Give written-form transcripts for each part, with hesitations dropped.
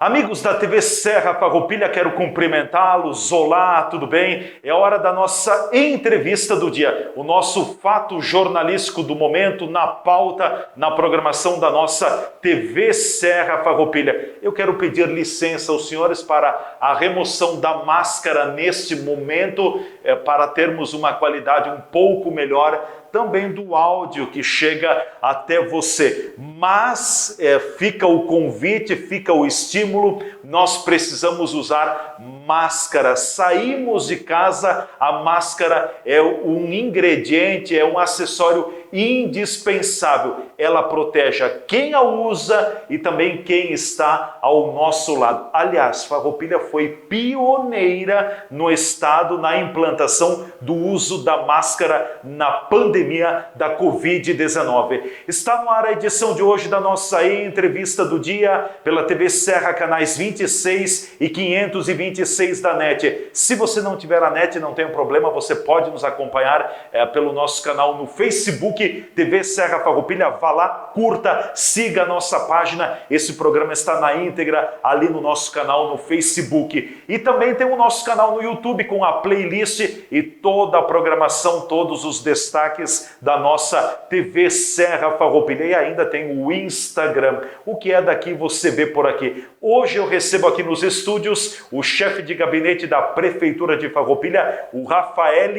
Amigos da TV Serra Farroupilha, quero cumprimentá-los. Olá, tudo bem? É hora da nossa entrevista do dia, o nosso fato jornalístico do momento na pauta, na programação da nossa TV Serra Farroupilha. Eu quero pedir licença aos senhores para a remoção da máscara neste momento, para termos uma qualidade um pouco melhor também do áudio que chega até você. Mas fica o convite, fica o estímulo, nós precisamos usar máscara. Saímos de casa, a máscara é um ingrediente, é um acessório indispensável. Ela protege quem a usa e também quem está ao nosso lado. Aliás, Farroupilha foi pioneira no estado na implantação do uso da máscara na pandemia da Covid-19. Está no ar a edição de hoje da nossa entrevista do dia pela TV Serra, canais 26 e 526 da NET. Se você não tiver a NET, não tem problema, você pode nos acompanhar pelo nosso canal no Facebook, TV Serra Farroupilha. Vá lá, curta, siga a nossa página. Esse programa está na íntegra ali no nosso canal no Facebook. E também tem o nosso canal no YouTube com a playlist e toda a programação, todos os destaques da nossa TV Serra Farroupilha. E ainda tem o Instagram. O que é daqui você vê por aqui. Hoje eu recebo aqui nos estúdios o chefe de gabinete da Prefeitura de Farroupilha, o Rafael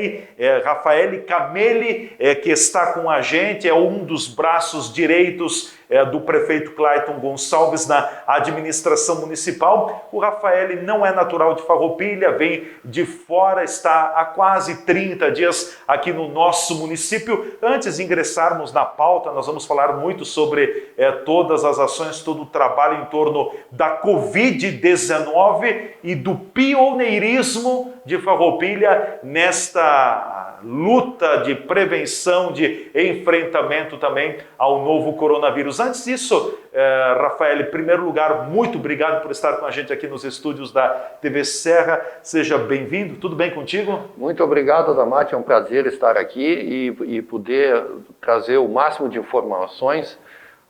Cameli, que está com a gente, é um dos braços direitos do prefeito Clayton Gonçalves na administração municipal. O Rafael não é natural de Farroupilha, vem de fora, está há quase 30 dias aqui no nosso município. Antes de ingressarmos na pauta, nós vamos falar muito sobre todas as ações, todo o trabalho em torno da Covid-19 e do pioneirismo de Farroupilha nesta luta de prevenção, de enfrentamento também ao novo coronavírus. Antes disso, Rafael, em primeiro lugar, muito obrigado por estar com a gente aqui nos estúdios da TV Serra. Seja bem-vindo. Tudo bem contigo? Muito obrigado, Damati. É um prazer estar aqui e poder trazer o máximo de informações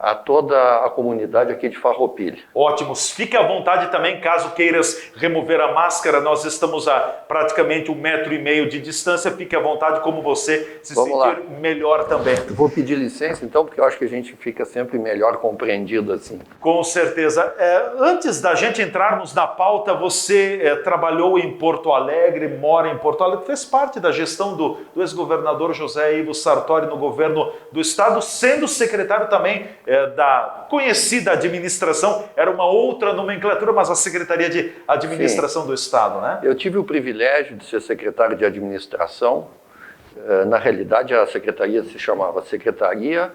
a toda a comunidade aqui de Farroupilha. Ótimo. Fique à vontade também, caso queiras remover a máscara. Nós estamos a praticamente 1,5 metro de distância. Fique à vontade como você se sentir melhor também. Eu vou pedir licença, então, porque eu acho que a gente fica sempre melhor compreendido assim. Com certeza. Antes da gente entrarmos na pauta, você trabalhou em Porto Alegre, mora em Porto Alegre, fez parte da gestão do ex-governador José Ivo Sartori no governo do estado, sendo secretário também da conhecida administração, era uma outra nomenclatura, mas a Secretaria de Administração do Estado, né? Eu tive o privilégio de ser secretário de administração. Na realidade, a secretaria se chamava Secretaria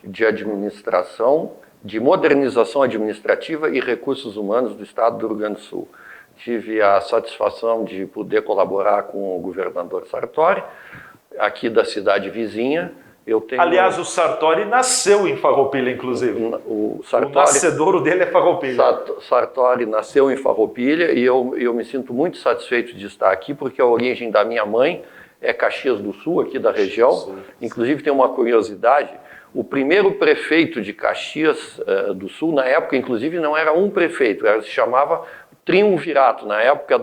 de Administração, de Modernização Administrativa e Recursos Humanos do Estado do Rio Grande do Sul. Tive a satisfação de poder colaborar com o governador Sartori, aqui da cidade vizinha. Aliás, o Sartori nasceu em Farroupilha, inclusive. O nascedouro dele é Farroupilha. Sartori nasceu em Farroupilha e eu me sinto muito satisfeito de estar aqui, porque a origem da minha mãe é Caxias do Sul, aqui da região. Inclusive, tem uma curiosidade, o primeiro prefeito de Caxias do Sul, na época, inclusive, não era um prefeito, se chamava Triunvirato, na época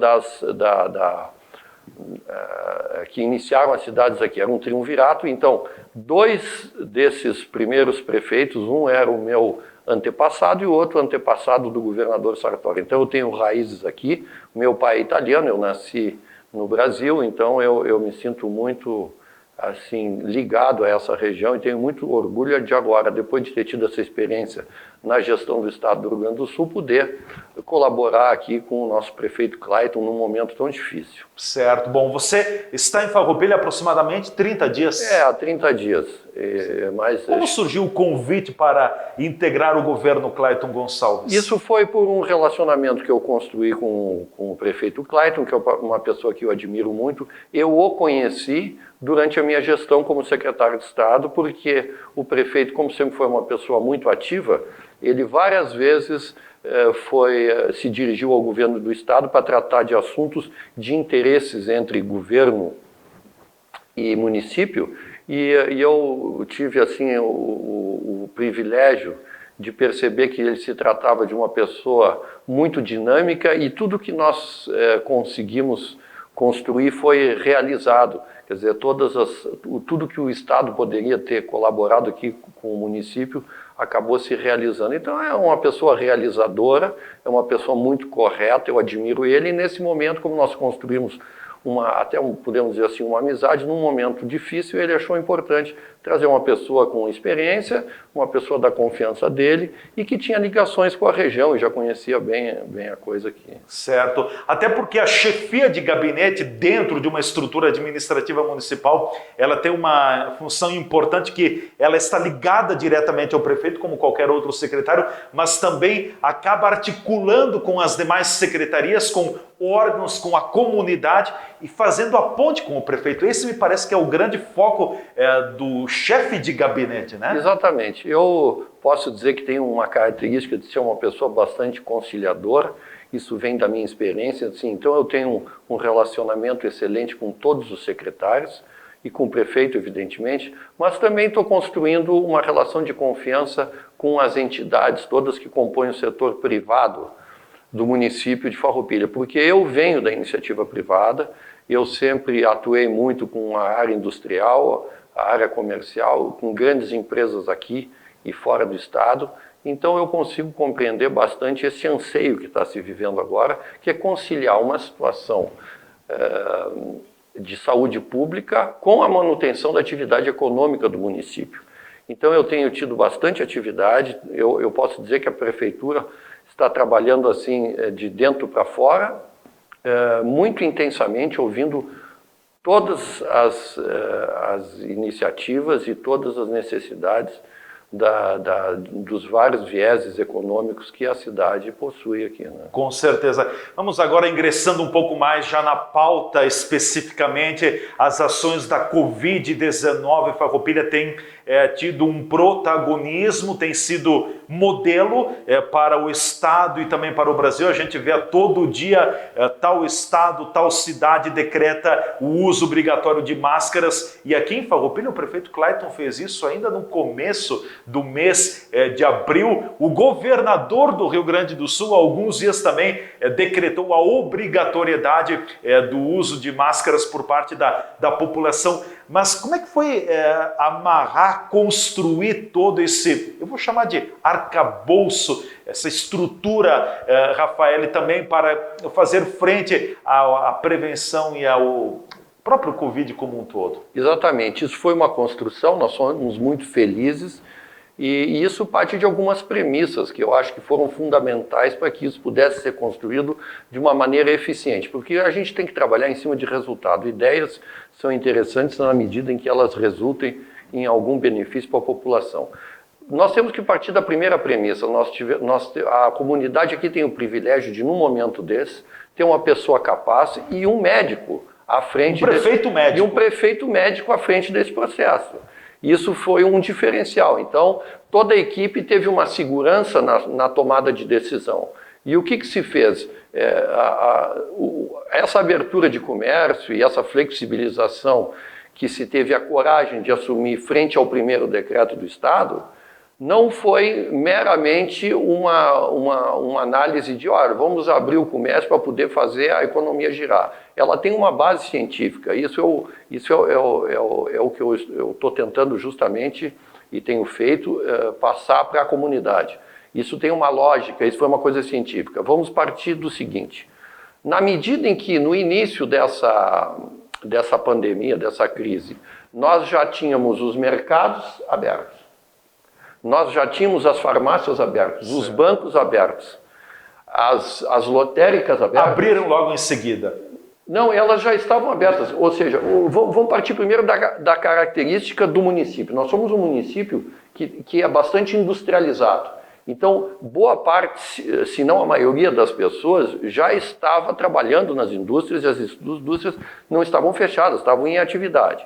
que iniciaram as cidades aqui, era um triunvirato. Então, 2 desses primeiros prefeitos, um era o meu antepassado e o outro antepassado do governador Sartori. Então, eu tenho raízes aqui, meu pai é italiano, eu nasci no Brasil, então eu me sinto muito assim ligado a essa região e tenho muito orgulho de agora, depois de ter tido essa experiência na gestão do estado do Rio Grande do Sul, poder colaborar aqui com o nosso prefeito Clayton num momento tão difícil. Certo. Bom, você está em Farroupilha há aproximadamente 30 dias. Há 30 dias. Como surgiu o convite para integrar o governo Clayton Gonçalves? Isso foi por um relacionamento que eu construí com o prefeito Clayton, que é uma pessoa que eu admiro muito. Eu o conheci durante a minha gestão como secretário de Estado, porque o prefeito, como sempre foi uma pessoa muito ativa, ele várias vezes se dirigiu ao governo do Estado para tratar de assuntos de interesses entre governo e município, e eu tive assim o privilégio de perceber que ele se tratava de uma pessoa muito dinâmica e tudo que nós conseguimos construir foi realizado. Quer dizer, tudo que o Estado poderia ter colaborado aqui com o município acabou se realizando. Então é uma pessoa realizadora, é uma pessoa muito correta, eu admiro ele, e nesse momento, como nós construímos podemos dizer assim, uma amizade, num momento difícil, ele achou importante trazer uma pessoa com experiência, uma pessoa da confiança dele e que tinha ligações com a região e já conhecia bem a coisa aqui. Certo. Até porque a chefia de gabinete dentro de uma estrutura administrativa municipal, ela tem uma função importante que ela está ligada diretamente ao prefeito, como qualquer outro secretário, mas também acaba articulando com as demais secretarias, com órgãos, com a comunidade e fazendo a ponte com o prefeito. Esse me parece que é o grande foco do chefe de gabinete, né? Exatamente. Eu posso dizer que tenho uma característica de ser uma pessoa bastante conciliadora. Isso vem da minha experiência. Assim, então eu tenho um relacionamento excelente com todos os secretários e com o prefeito, evidentemente, mas também estou construindo uma relação de confiança com as entidades todas que compõem o setor privado do município de Farroupilha, porque eu venho da iniciativa privada, eu sempre atuei muito com a área industrial, a área comercial, com grandes empresas aqui e fora do estado, então eu consigo compreender bastante esse anseio que está se vivendo agora, que é conciliar uma situação de saúde pública com a manutenção da atividade econômica do município. Então eu tenho tido bastante atividade, eu posso dizer que a prefeitura está trabalhando assim de dentro para fora, muito intensamente, ouvindo todas as iniciativas e todas as necessidades dos vários vieses econômicos que a cidade possui aqui, né? Com certeza. Vamos agora ingressando um pouco mais já na pauta, especificamente as ações da Covid-19. Farroupilha tem tido um protagonismo, tem sido modelo para o estado e também para o Brasil. A gente vê a todo dia tal estado, tal cidade decreta o uso obrigatório de máscaras, e aqui em Farroupilha o prefeito Clayton fez isso ainda no começo do mês de abril. O governador do Rio Grande do Sul, há alguns dias também, decretou a obrigatoriedade do uso de máscaras por parte da população. Mas como é que foi amarrar, construir todo esse, eu vou chamar de arcabouço, essa estrutura, Rafael, também para fazer frente à prevenção e ao próprio Covid como um todo? Exatamente, isso foi uma construção, nós somos muito felizes e isso parte de algumas premissas que eu acho que foram fundamentais para que isso pudesse ser construído de uma maneira eficiente, porque a gente tem que trabalhar em cima de resultado. Ideias são interessantes na medida em que elas resultem em algum benefício para a população. Nós temos que partir da primeira premissa. A comunidade aqui tem o privilégio de, num momento desse, ter uma pessoa capaz e um médico à frente. E um prefeito médico à frente desse processo. Isso foi um diferencial. Então, toda a equipe teve uma segurança na tomada de decisão. E o que se fez? Essa abertura de comércio e essa flexibilização que se teve a coragem de assumir frente ao primeiro decreto do Estado, não foi meramente uma análise de, olha, vamos abrir o comércio para poder fazer a economia girar. Ela tem uma base científica, isso é o que eu estou tentando justamente, e tenho feito, passar para a comunidade. Isso tem uma lógica, isso foi uma coisa científica. Vamos partir do seguinte, na medida em que no início dessa pandemia, dessa crise, nós já tínhamos os mercados abertos, nós já tínhamos as farmácias abertas, os bancos abertos, as lotéricas abertas. Abriram logo em seguida? Não, elas já estavam abertas. Ou seja, vamos partir primeiro da característica do município. Nós somos um município que é bastante industrializado. Então, boa parte, se não a maioria das pessoas, já estava trabalhando nas indústrias e as indústrias não estavam fechadas, estavam em atividade.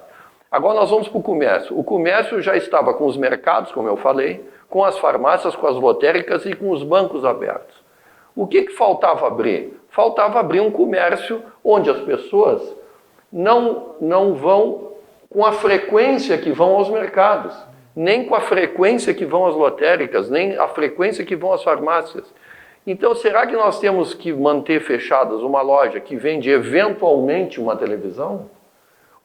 Agora nós vamos para o comércio. O comércio já estava com os mercados, como eu falei, com as farmácias, com as lotéricas e com os bancos abertos. O que faltava abrir? Faltava abrir um comércio onde as pessoas não vão com a frequência que vão aos mercados. nem com a frequência que vão as lotéricas, nem a frequência que vão as farmácias. Então, será que nós temos que manter fechadas uma loja que vende eventualmente uma televisão?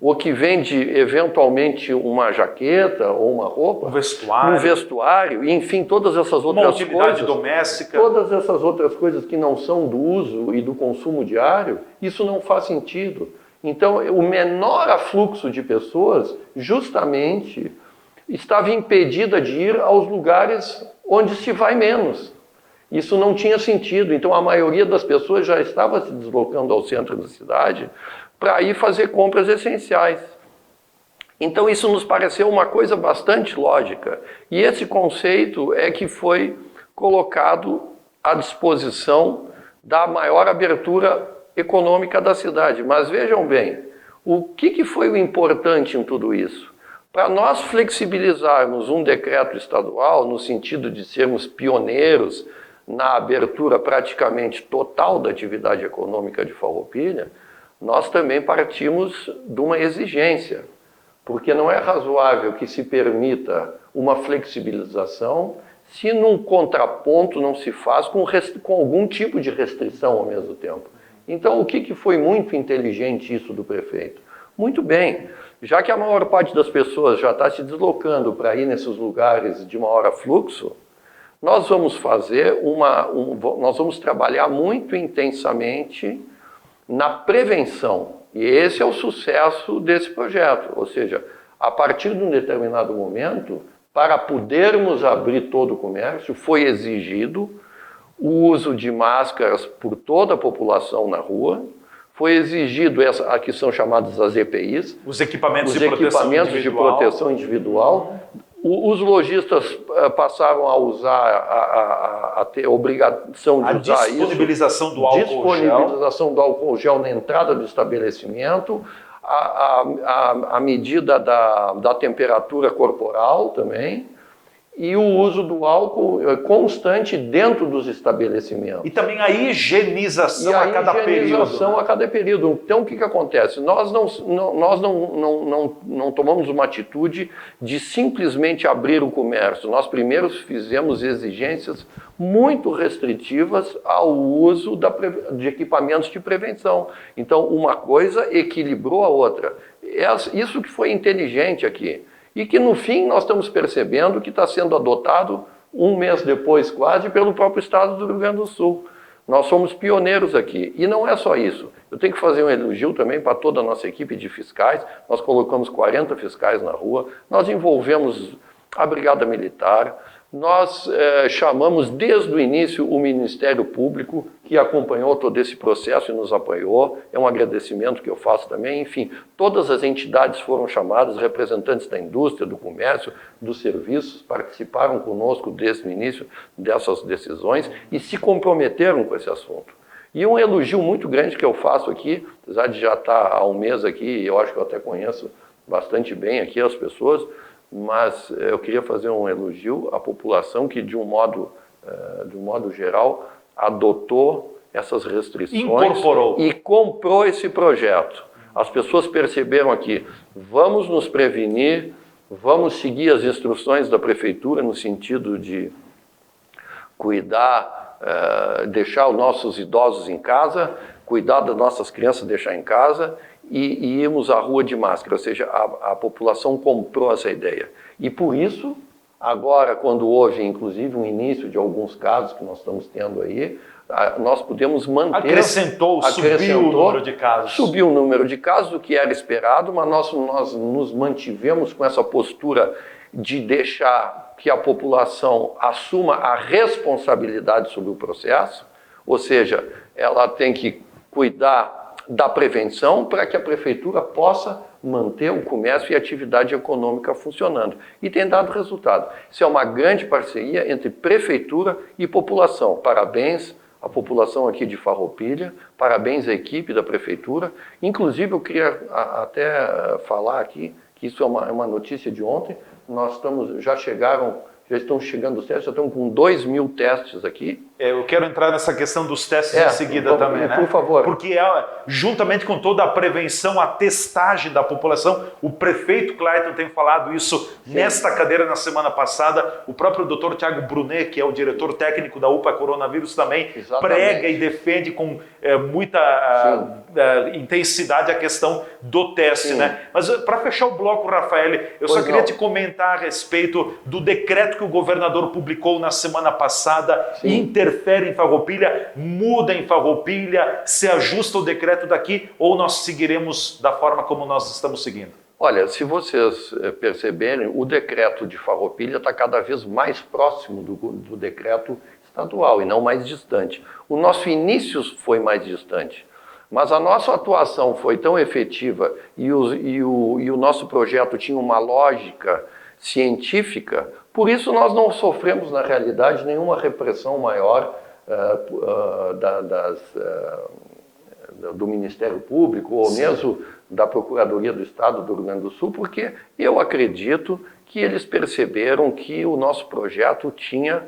Ou que vende eventualmente uma jaqueta ou uma roupa? Um vestuário, e, enfim, todas essas outras coisas. Uma utilidade doméstica. Todas essas outras coisas que não são do uso e do consumo diário, isso não faz sentido. Então, o menor afluxo de pessoas, justamente, estava impedida de ir aos lugares onde se vai menos. Isso não tinha sentido. Então, a maioria das pessoas já estava se deslocando ao centro da cidade para ir fazer compras essenciais. Então, isso nos pareceu uma coisa bastante lógica. E esse conceito é que foi colocado à disposição da maior abertura econômica da cidade. Mas vejam bem, o que foi o importante em tudo isso? Para nós flexibilizarmos um decreto estadual, no sentido de sermos pioneiros na abertura praticamente total da atividade econômica de Farroupilha, nós também partimos de uma exigência, porque não é razoável que se permita uma flexibilização se num contraponto não se faz com algum tipo de restrição ao mesmo tempo. Então, o que foi muito inteligente isso do prefeito? Muito bem, já que a maior parte das pessoas já está se deslocando para ir nesses lugares de maior fluxo, nós vamos nós vamos trabalhar muito intensamente na prevenção. E esse é o sucesso desse projeto. Ou seja, a partir de um determinado momento, para podermos abrir todo o comércio, foi exigido o uso de máscaras por toda a população na rua, foi exigido aqui são chamadas as EPIs, os equipamentos de proteção individual. Os lojistas passaram a usar, a ter obrigação de usar isso. Disponibilização do álcool gel. Disponibilização do álcool gel na entrada do estabelecimento, a medida da temperatura corporal também, e o uso do álcool constante dentro dos estabelecimentos. E também a higienização a cada período. A cada período. Então, o que acontece? Nós não tomamos uma atitude de simplesmente abrir o comércio. Nós primeiro fizemos exigências muito restritivas ao uso de equipamentos de prevenção. Então, uma coisa equilibrou a outra. Isso que foi inteligente aqui. E que, no fim, nós estamos percebendo que está sendo adotado, um mês depois quase, pelo próprio Estado do Rio Grande do Sul. Nós somos pioneiros aqui. E não é só isso. Eu tenho que fazer um elogio também para toda a nossa equipe de fiscais. Nós colocamos 40 fiscais na rua, nós envolvemos a Brigada Militar, nós chamamos desde o início o Ministério Público, que acompanhou todo esse processo e nos apoiou. É um agradecimento que eu faço também. Enfim, todas as entidades foram chamadas, representantes da indústria, do comércio, dos serviços, participaram conosco desde o início dessas decisões e se comprometeram com esse assunto. E um elogio muito grande que eu faço aqui, apesar de já estar há um mês aqui, eu acho que eu até conheço bastante bem aqui as pessoas, mas eu queria fazer um elogio à população que, de um modo geral, adotou essas restrições. Incorporou. E comprou esse projeto. As pessoas perceberam aqui, vamos nos prevenir, vamos seguir as instruções da prefeitura no sentido de cuidar, deixar os nossos idosos em casa, cuidar das nossas crianças, deixar em casa, e irmos à rua de máscara, ou seja, a população comprou essa ideia. E por isso, agora, quando houve, inclusive, um início de alguns casos que nós estamos tendo aí, nós podemos manter... Subiu o número de casos. Subiu o número de casos, o que era esperado, mas nós nos mantivemos com essa postura de deixar que a população assuma a responsabilidade sobre o processo, ou seja, ela tem que cuidar da prevenção para que a prefeitura possa manter o comércio e a atividade econômica funcionando. E tem dado resultado. Isso é uma grande parceria entre prefeitura e população. Parabéns à população aqui de Farroupilha, parabéns à equipe da prefeitura. Inclusive, eu queria até falar aqui, que isso é uma notícia de ontem, já estão chegando os testes, já estamos com 2.000 testes aqui. Eu quero entrar nessa questão dos testes em seguida também, né? Por favor. Porque juntamente com toda a prevenção, a testagem da população, o prefeito Clayton tem falado isso nesta cadeira na semana passada, o próprio Dr. Tiago Brunet, que é o diretor técnico da UPA Coronavírus, também prega e defende com muita intensidade a questão do teste, né? Mas para fechar o bloco, Rafael, eu só queria te comentar a respeito do decreto que o governador publicou na semana passada, interfere em Farroupilha, muda em Farroupilha, se ajusta o decreto daqui ou nós seguiremos da forma como nós estamos seguindo? Olha, se vocês perceberem, o decreto de Farroupilha está cada vez mais próximo do decreto estadual e não mais distante. O nosso início foi mais distante, mas a nossa atuação foi tão efetiva e o nosso projeto tinha uma lógica científica. Por isso nós não sofremos, na realidade, nenhuma repressão maior do Ministério Público ou mesmo da Procuradoria do Estado do Rio Grande do Sul, porque eu acredito que eles perceberam que o nosso projeto tinha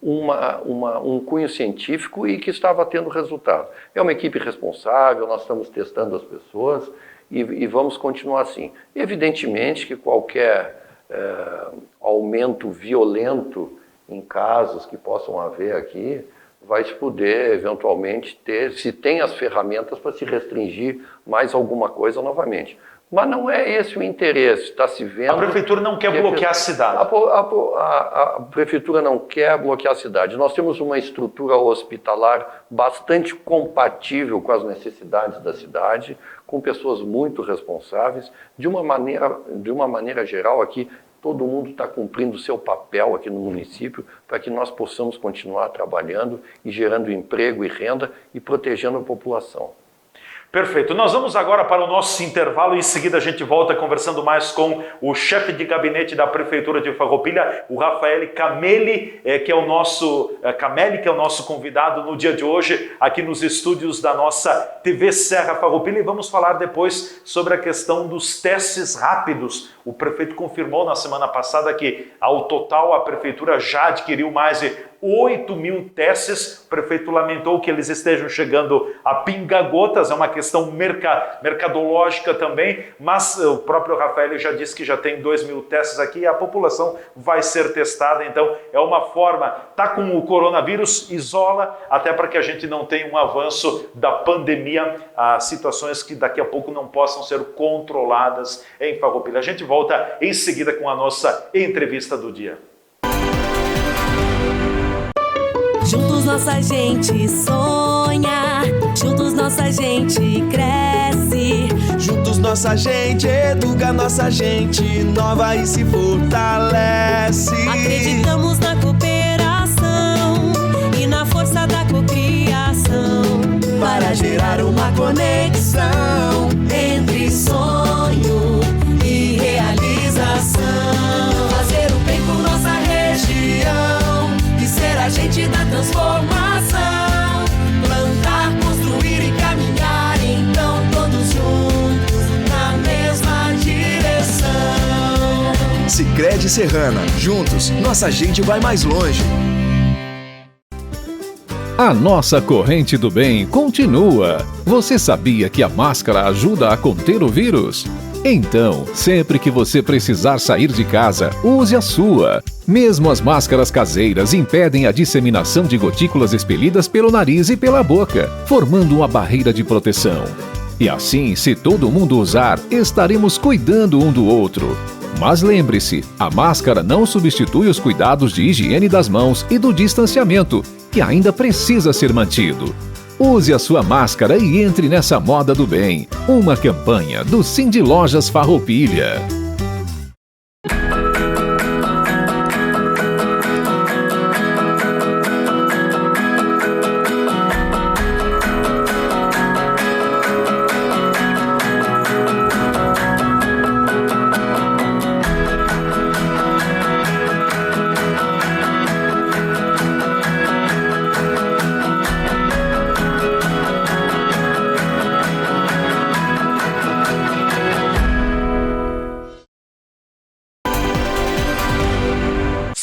um cunho científico e que estava tendo resultado. É uma equipe responsável, nós estamos testando as pessoas e vamos continuar assim. Evidentemente que qualquer aumento violento em casos que possam haver aqui, vai se poder eventualmente se tem as ferramentas para se restringir mais alguma coisa novamente. Mas não é esse o interesse, está se vendo... A prefeitura não quer bloquear a cidade. A prefeitura não quer bloquear a cidade. Nós temos uma estrutura hospitalar bastante compatível com as necessidades da cidade, com pessoas muito responsáveis. De uma maneira geral aqui, todo mundo está cumprindo o seu papel aqui no município para que nós possamos continuar trabalhando e gerando emprego e renda e protegendo a população. Perfeito. Nós vamos agora para o nosso intervalo e em seguida a gente volta conversando mais com o chefe de gabinete da Prefeitura de Farroupilha, o Rafael Camelli, que é o nosso convidado no dia de hoje aqui nos estúdios da nossa TV Serra Farroupilha, e vamos falar depois sobre a questão dos testes rápidos. O prefeito confirmou na semana passada que, ao total, a Prefeitura já adquiriu mais de 8.000 testes. O prefeito lamentou que eles estejam chegando a pinga-gotas, é uma questão mercadológica também, mas o próprio Rafael já disse que já tem 2.000 testes aqui e a população vai ser testada. Então é uma forma, tá com o coronavírus, isola, até para que a gente não tenha um avanço da pandemia, a situações que daqui a pouco não possam ser controladas em Farroupilha. A gente volta em seguida com a nossa entrevista do dia. Juntos nossa gente sonha, juntos nossa gente cresce. Juntos nossa gente educa, nossa gente inova e se fortalece. Acreditamos na cooperação e na força da cocriação, para gerar uma conexão entre sonho e realização. Fazer o bem por nossa região e ser agente da transformação. Plantar, construir e caminhar, então todos juntos na mesma direção. Sicredi Serrana, juntos nossa gente vai mais longe. A nossa corrente do bem continua. Você sabia que a máscara ajuda a conter o vírus? Então, sempre que você precisar sair de casa, use a sua. Mesmo as máscaras caseiras impedem a disseminação de gotículas expelidas pelo nariz e pela boca, formando uma barreira de proteção. E assim, se todo mundo usar, estaremos cuidando um do outro. Mas lembre-se, a máscara não substitui os cuidados de higiene das mãos e do distanciamento, que ainda precisa ser mantido. Use a sua máscara e entre nessa moda do bem. Uma campanha do Cindy Lojas Farroupilha.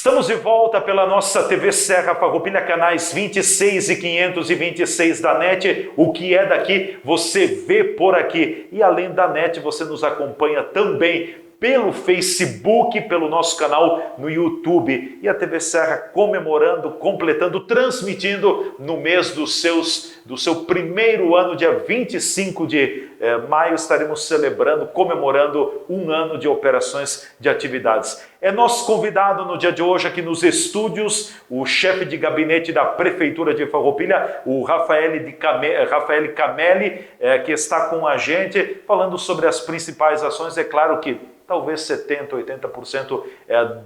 Estamos de volta pela nossa TV Serra Farroupilha, canais 26 e 526 da NET. O que é daqui, você vê por aqui. E além da NET, você nos acompanha também pelo Facebook, pelo nosso canal no YouTube. E a TV Serra comemorando, completando, transmitindo no mês do seu primeiro ano, dia 25 de maio, estaremos celebrando, comemorando um ano de operações, de atividades. É nosso convidado no dia de hoje aqui nos estúdios, o chefe de gabinete da Prefeitura de Farroupilha, o Rafael Camelli, que está com a gente, falando sobre as principais ações. É claro que talvez 70%, 80%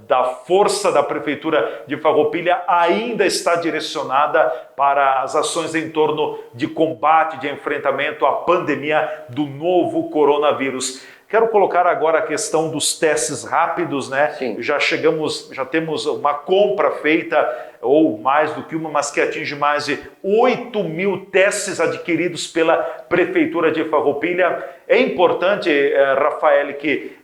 da força da Prefeitura de Farroupilha ainda está direcionada para as ações em torno de combate, de enfrentamento à pandemia do novo coronavírus. Quero colocar agora a questão dos testes rápidos, né? Sim. Já temos uma compra feita, ou mais do que uma, mas que atinge mais de 8 mil testes adquiridos pela Prefeitura de Farroupilha. É importante, Rafael, que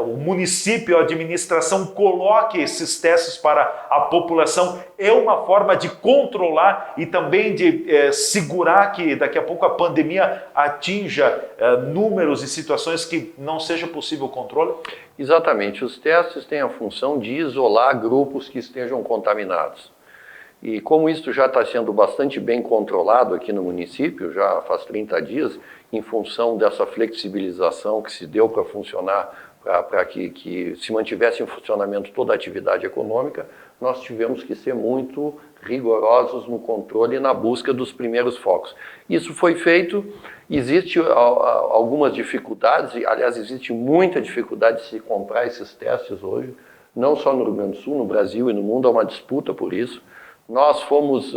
o município, a administração coloque esses testes para a população. É uma forma de controlar e também de segurar que daqui a pouco a pandemia atinja números e situações que não seja possível o controle? Exatamente. Os testes têm a função de isolar grupos que estejam contaminados. E como isso já está sendo bastante bem controlado aqui no município, já faz 30 dias, em função dessa flexibilização que se deu para funcionar, para que se mantivesse em funcionamento toda a atividade econômica, nós tivemos que ser muito rigorosos no controle e na busca dos primeiros focos. Isso foi feito, existe algumas dificuldades, aliás, existe muita dificuldade de se comprar esses testes hoje, não só no Rio Grande do Sul, no Brasil e no mundo, há uma disputa por isso. Nós fomos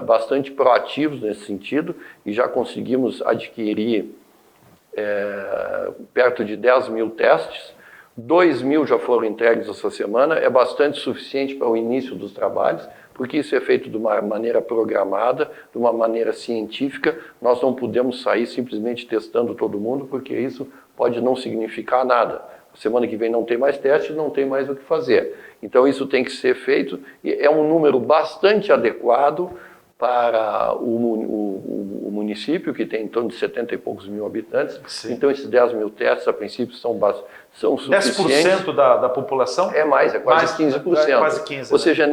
bastante proativos nesse sentido e já conseguimos adquirir perto de 10 mil testes. 2 mil já foram entregues essa semana, é bastante suficiente para o início dos trabalhos, porque isso é feito de uma maneira programada, de uma maneira científica. Nós não podemos sair simplesmente testando todo mundo, porque isso pode não significar nada. Semana que vem não tem mais testes, não tem mais o que fazer. Então isso tem que ser feito, e é um número bastante adequado para o município, que tem em torno de 70 e poucos mil habitantes. Sim. Então esses 10 mil testes, a princípio, são suficientes. 10% da população? É mais, é quase 15%. É quase 15%. Ou seja,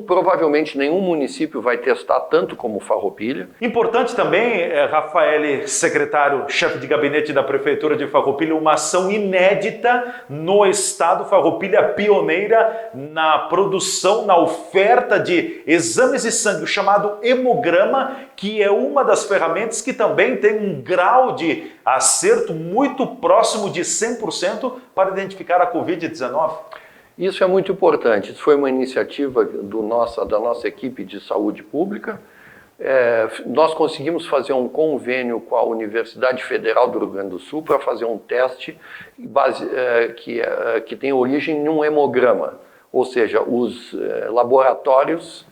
provavelmente nenhum município vai testar tanto como Farroupilha. Importante também, Rafael, secretário, chefe de gabinete da Prefeitura de Farroupilha, uma ação inédita no estado. Farroupilha pioneira na produção, na oferta de exames de sangue, o chamado hemograma, que é uma das ferramentas que também tem um grau de acerto muito próximo de 100% para identificar a Covid-19. Isso é muito importante. Isso foi uma iniciativa da nossa equipe de saúde pública. Nós conseguimos fazer um convênio com a Universidade Federal do Rio Grande do Sul para fazer um teste que tem origem em um hemograma, ou seja, os laboratórios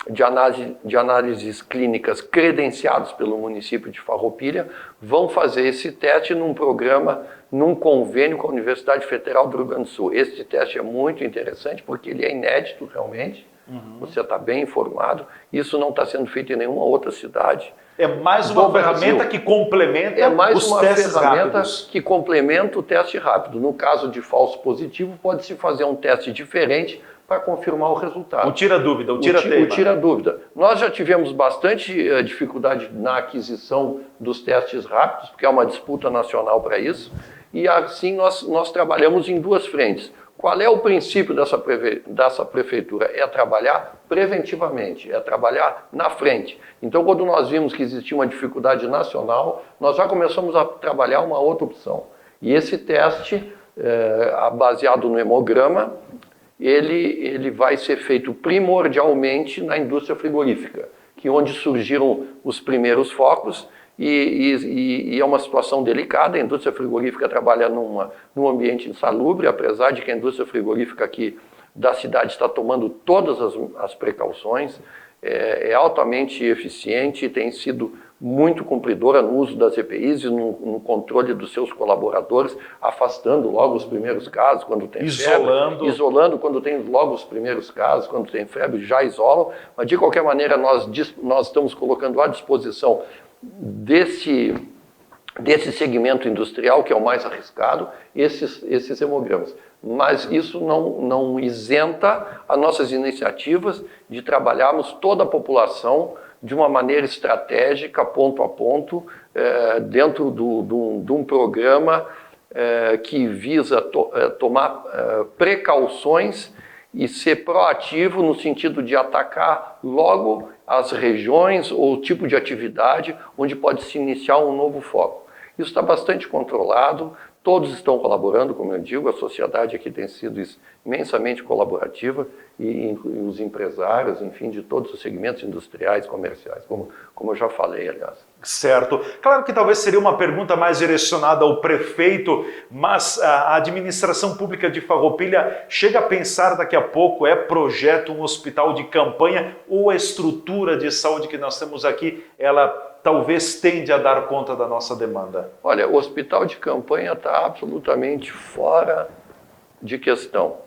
de análises clínicas credenciados pelo município de Farroupilha vão fazer esse teste num programa, num convênio com a Universidade Federal do Rio Grande do Sul. Esse teste é muito interessante porque ele é inédito realmente, você está bem informado, isso não está sendo feito em nenhuma outra cidade. É mais uma ferramenta que complementa os testes rápidos. Que complementa o teste rápido. No caso de falso positivo, pode-se fazer um teste diferente para confirmar o resultado. O tira-dúvida, o tira-teima. O tira-dúvida. Nós já tivemos bastante dificuldade na aquisição dos testes rápidos, porque é uma disputa nacional para isso, e assim nós trabalhamos em duas frentes. Qual é o princípio dessa prefeitura? É trabalhar preventivamente, é trabalhar na frente. Então, quando nós vimos que existia uma dificuldade nacional, nós já começamos a trabalhar uma outra opção. E esse teste, baseado no hemograma, ele vai ser feito primordialmente na indústria frigorífica, que é onde surgiram os primeiros focos, e é uma situação delicada. A indústria frigorífica trabalha num ambiente insalubre, apesar de que a indústria frigorífica aqui da cidade está tomando todas as precauções, é altamente eficiente e tem sido muito cumpridora no uso das EPIs e no controle dos seus colaboradores, afastando logo os primeiros casos quando tem febre, isolando quando tem logo os primeiros casos, quando tem febre, já isolam, mas de qualquer maneira nós estamos colocando à disposição desse segmento industrial, que é o mais arriscado, esses hemogramas. Mas isso não isenta as nossas iniciativas de trabalharmos toda a população de uma maneira estratégica, ponto a ponto, dentro de um programa que visa tomar precauções e ser proativo no sentido de atacar logo as regiões ou o tipo de atividade onde pode se iniciar um novo foco. Isso está bastante controlado, todos estão colaborando, como eu digo, a sociedade aqui tem sido imensamente colaborativa e os empresários, enfim, de todos os segmentos industriais, comerciais, como eu já falei, aliás. Certo. Claro que talvez seria uma pergunta mais direcionada ao prefeito, mas a administração pública de Farroupilha chega a pensar daqui a pouco, projeto um hospital de campanha ou a estrutura de saúde que nós temos aqui, ela talvez tende a dar conta da nossa demanda? Olha, o hospital de campanha está absolutamente fora de questão.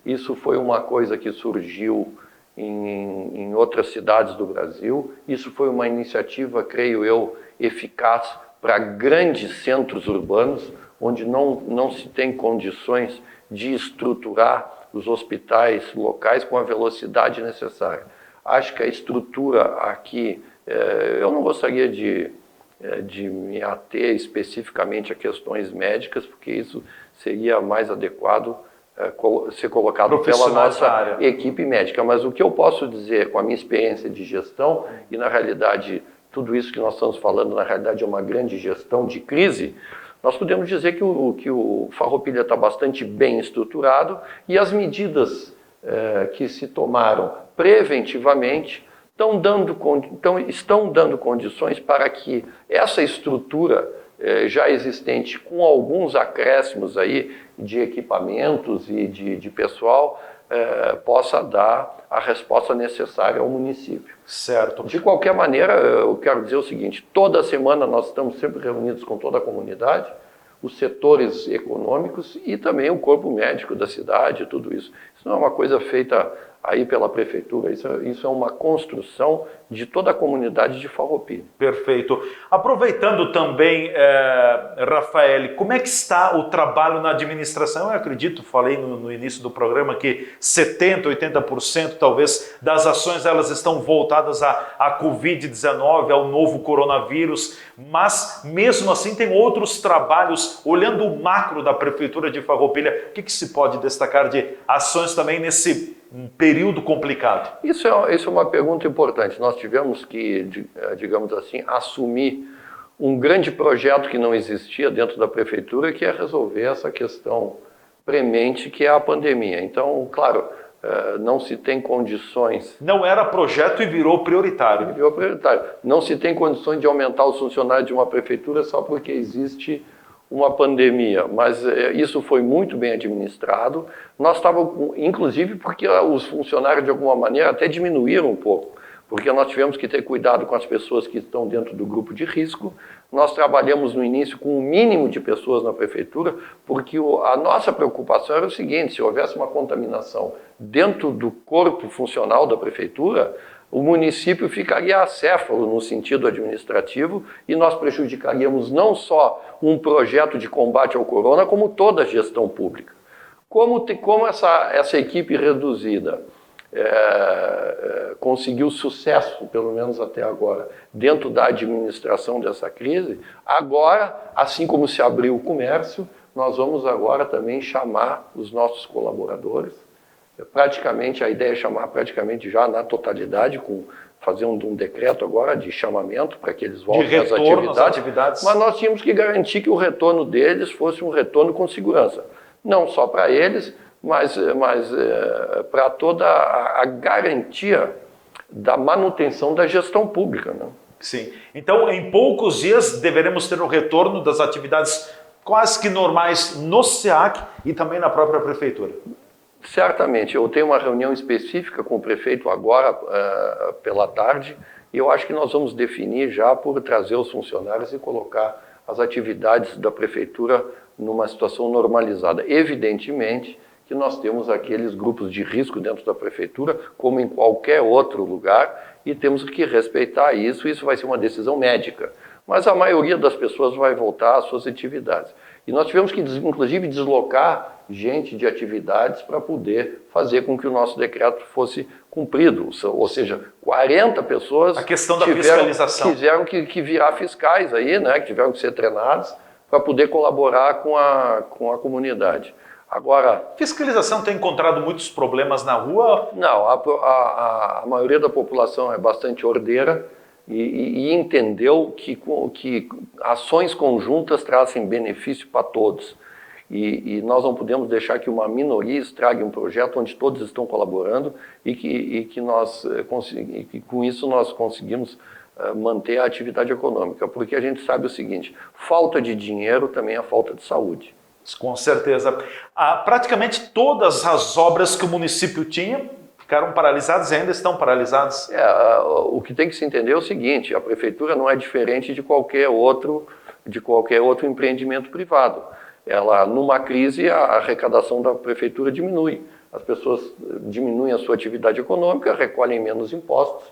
Isso foi uma coisa que surgiu em outras cidades do Brasil. Isso foi uma iniciativa, creio eu, eficaz para grandes centros urbanos, onde não se tem condições de estruturar os hospitais locais com a velocidade necessária. Acho que a estrutura aqui, eu não gostaria de me ater especificamente a questões médicas, porque isso seria mais adequado ser colocado pela nossa equipe médica. Mas o que eu posso dizer com a minha experiência de gestão, e na realidade tudo isso que nós estamos falando na realidade é uma grande gestão de crise, nós podemos dizer que o Farroupilha está bastante bem estruturado e as medidas que se tomaram preventivamente estão dando condições para que essa estrutura já existente, com alguns acréscimos aí de equipamentos e de pessoal, possa dar a resposta necessária ao município. Certo. De qualquer maneira, eu quero dizer o seguinte, toda semana nós estamos sempre reunidos com toda a comunidade, os setores econômicos e também o corpo médico da cidade, tudo isso. Isso não é uma coisa feita aí pela prefeitura, isso é uma construção de toda a comunidade de Farroupilha. Perfeito. Aproveitando também, Rafael, como é que está o trabalho na administração? Eu acredito, falei no início do programa que 70%, 80% talvez das ações elas estão voltadas à Covid-19, ao novo coronavírus, mas mesmo assim tem outros trabalhos, olhando o macro da prefeitura de Farroupilha, o que se pode destacar de ações também nesse período complicado? Isso é uma pergunta importante. Nós tivemos que, digamos assim, assumir um grande projeto que não existia dentro da prefeitura, que é resolver essa questão premente, que é a pandemia. Então, claro, não se tem condições... Não era projeto e virou prioritário. Virou prioritário. Não se tem condições de aumentar os funcionários de uma prefeitura só porque existe uma pandemia, mas isso foi muito bem administrado. Nós estávamos, inclusive, porque os funcionários, de alguma maneira, até diminuíram um pouco, porque nós tivemos que ter cuidado com as pessoas que estão dentro do grupo de risco. Nós trabalhamos no início com o mínimo de pessoas na prefeitura, porque a nossa preocupação era o seguinte: se houvesse uma contaminação dentro do corpo funcional da prefeitura, o município ficaria acéfalo no sentido administrativo e nós prejudicaríamos não só um projeto de combate ao corona, como toda a gestão pública. Como essa equipe reduzida conseguiu sucesso, pelo menos até agora, dentro da administração dessa crise, agora, assim como se abriu o comércio, nós vamos agora também chamar os nossos colaboradores. Praticamente, a ideia é chamar praticamente já na totalidade, fazer um decreto agora de chamamento para que eles voltem às atividades. Mas nós tínhamos que garantir que o retorno deles fosse um retorno com segurança. Não só para eles, mas para toda a garantia da manutenção da gestão pública, né? Sim. Então, em poucos dias, deveremos ter o retorno das atividades quase que normais no SEAC e também na própria prefeitura. Certamente, eu tenho uma reunião específica com o prefeito agora pela tarde E eu acho que nós vamos definir já por trazer os funcionários e colocar as atividades da prefeitura numa situação normalizada. Evidentemente que nós temos aqueles grupos de risco dentro da prefeitura, como em qualquer outro lugar, e temos que respeitar isso. Isso vai ser uma decisão médica. Mas a maioria das pessoas vai voltar às suas atividades. E nós tivemos que, inclusive, deslocar gente de atividades para poder fazer com que o nosso decreto fosse cumprido. Ou seja, 40 pessoas a questão da fiscalização. Tiveram que virar fiscais aí, né, que tiveram que ser treinados para poder colaborar com a comunidade. Agora, fiscalização tem encontrado muitos problemas na rua? Não, a maioria da população é bastante ordeira e entendeu que ações conjuntas trazem benefício para todos. E nós não podemos deixar que uma minoria estrague um projeto onde todos estão colaborando e que com isso nós conseguimos manter a atividade econômica. Porque a gente sabe o seguinte, falta de dinheiro também é falta de saúde. Com certeza. Praticamente todas as obras que o município tinha ficaram paralisadas e ainda estão paralisadas. O que tem que se entender é o seguinte, a prefeitura não é diferente de qualquer outro empreendimento privado. Numa crise, a arrecadação da prefeitura diminui. As pessoas diminuem a sua atividade econômica, recolhem menos impostos,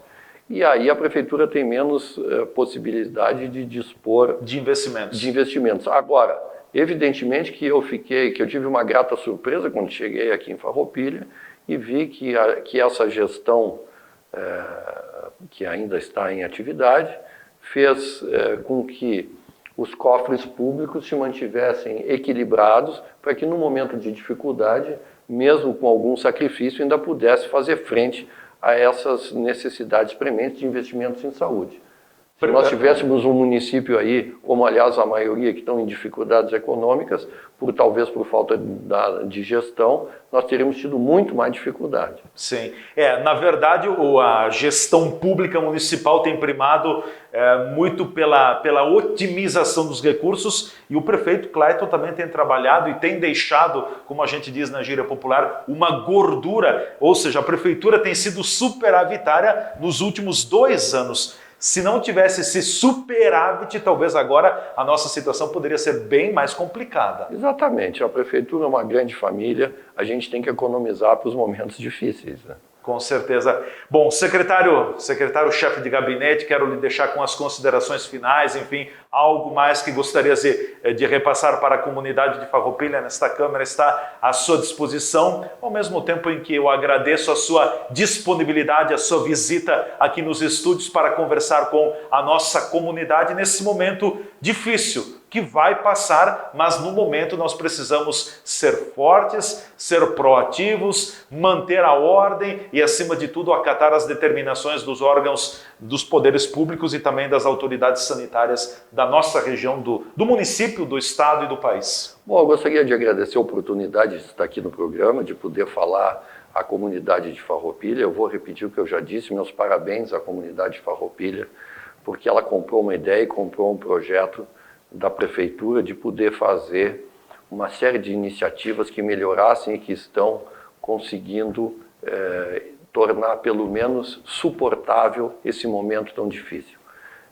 e aí a prefeitura tem menos possibilidade de dispor de investimentos. Agora, evidentemente que eu tive uma grata surpresa quando cheguei aqui em Farroupilha e vi que essa gestão, que ainda está em atividade, fez com que os cofres públicos se mantivessem equilibrados para que no momento de dificuldade, mesmo com algum sacrifício, ainda pudesse fazer frente a essas necessidades prementes de investimentos em saúde. Se nós tivéssemos um município aí, como aliás a maioria que estão em dificuldades econômicas, talvez por falta de gestão, nós teríamos tido muito mais dificuldade. Sim. Na verdade, a gestão pública municipal tem primado muito pela otimização dos recursos e o prefeito Clayton também tem trabalhado e tem deixado, como a gente diz na gíria popular, uma gordura, ou seja, a prefeitura tem sido superavitária nos últimos 2 anos. Se não tivesse esse superávit, talvez agora a nossa situação poderia ser bem mais complicada. Exatamente. A prefeitura é uma grande família, a gente tem que economizar para os momentos difíceis, né? Com certeza. Bom, secretário-chefe de gabinete, quero lhe deixar com as considerações finais, enfim, algo mais que gostaria de repassar para a comunidade de Farroupilha nesta Câmara está à sua disposição, ao mesmo tempo em que eu agradeço a sua disponibilidade, a sua visita aqui nos estúdios para conversar com a nossa comunidade nesse momento difícil, que vai passar, mas no momento nós precisamos ser fortes, ser proativos, manter a ordem e, acima de tudo, acatar as determinações dos órgãos dos poderes públicos e também das autoridades sanitárias da nossa região, do município, do estado e do país. Bom, eu gostaria de agradecer a oportunidade de estar aqui no programa, de poder falar à comunidade de Farroupilha. Eu vou repetir o que eu já disse, meus parabéns à comunidade de Farroupilha, porque ela comprou uma ideia e comprou um projeto da prefeitura de poder fazer uma série de iniciativas que melhorassem e que estão conseguindo tornar pelo menos suportável esse momento tão difícil.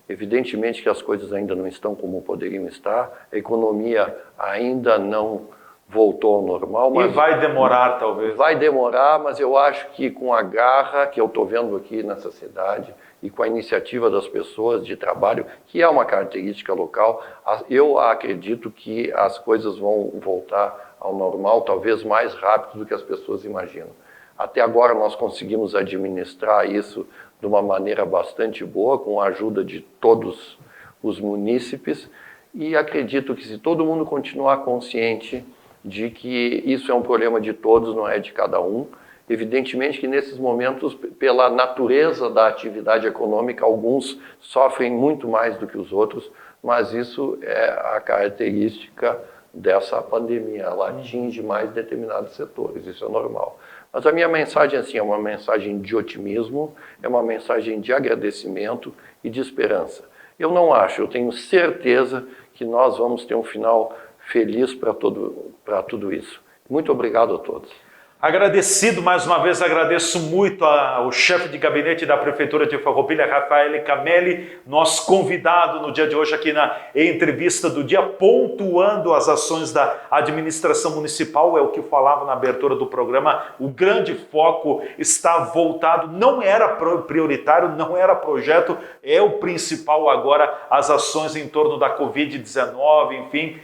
Evidentemente que as coisas ainda não estão como poderiam estar, a economia ainda não voltou ao normal. Mas e vai demorar, talvez. Vai demorar, mas eu acho que com a garra que eu estou vendo aqui nessa cidade e com a iniciativa das pessoas de trabalho, que é uma característica local, eu acredito que as coisas vão voltar ao normal, talvez mais rápido do que as pessoas imaginam. Até agora nós conseguimos administrar isso de uma maneira bastante boa, com a ajuda de todos os munícipes, e acredito que se todo mundo continuar consciente de que isso é um problema de todos, não é de cada um. Evidentemente que nesses momentos, pela natureza da atividade econômica, alguns sofrem muito mais do que os outros, mas isso é a característica dessa pandemia, ela atinge mais determinados setores, isso é normal. Mas a minha mensagem assim, é uma mensagem de otimismo, é uma mensagem de agradecimento e de esperança. Eu não acho, eu tenho certeza que nós vamos ter um final feliz para tudo isso. Muito obrigado a todos. Agradecido, mais uma vez agradeço muito ao chefe de gabinete da Prefeitura de Farroupilha, Rafael Camelli, nosso convidado no dia de hoje aqui na entrevista do dia, pontuando as ações da administração municipal, é o que eu falava na abertura do programa, o grande foco está voltado, não era prioritário, não era projeto, é o principal agora, as ações em torno da Covid-19, enfim,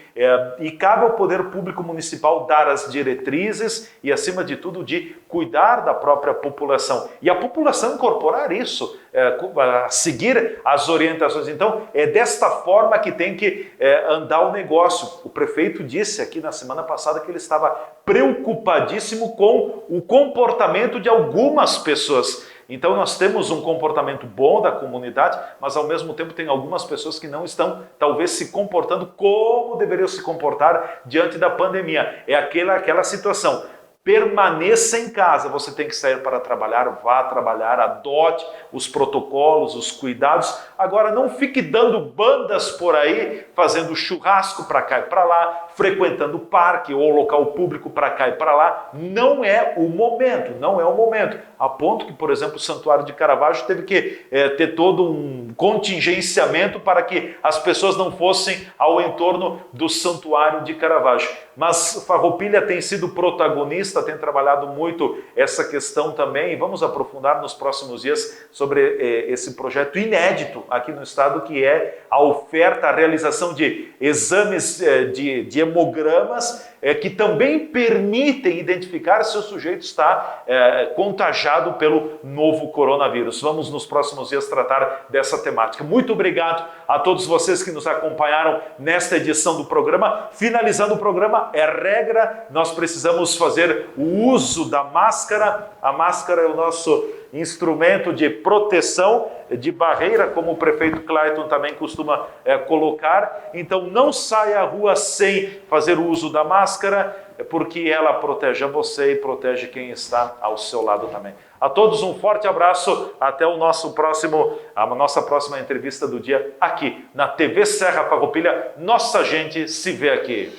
e cabe ao Poder Público Municipal dar as diretrizes e, acima de tudo, de cuidar da própria população. E a população incorporar isso, seguir as orientações. Então, é desta forma que tem que andar o negócio. O prefeito disse aqui na semana passada que ele estava preocupadíssimo com o comportamento de algumas pessoas. Então nós temos um comportamento bom da comunidade, mas ao mesmo tempo tem algumas pessoas que não estão talvez se comportando como deveriam se comportar diante da pandemia. É aquela situação. Permaneça em casa, você tem que sair para trabalhar, vá trabalhar, adote os protocolos, os cuidados. Agora não fique dando bandas por aí, fazendo churrasco para cá e para lá, frequentando o parque ou local público para cá e para lá. Não é o momento, não é o momento. A ponto que, por exemplo, o Santuário de Caravaggio teve que ter todo um contingenciamento para que as pessoas não fossem ao entorno do Santuário de Caravaggio. Mas Farroupilha tem sido protagonista, tem trabalhado muito essa questão também, e vamos aprofundar nos próximos dias sobre esse projeto inédito aqui no estado, que é a oferta, a realização de exames de hemogramas, que também permitem identificar se o sujeito está contagiado pelo novo coronavírus. Vamos nos próximos dias tratar dessa temática. Muito obrigado a todos vocês que nos acompanharam nesta edição do programa. Finalizando o programa, é regra, nós precisamos fazer o uso da máscara. A máscara é o nosso instrumento de proteção, de barreira, como o prefeito Clayton também costuma colocar. Então não saia à rua sem fazer o uso da máscara, porque ela protege a você e protege quem está ao seu lado também. A todos um forte abraço, até a nossa próxima entrevista do dia aqui na TV Serra Farroupilha. Nossa gente se vê aqui.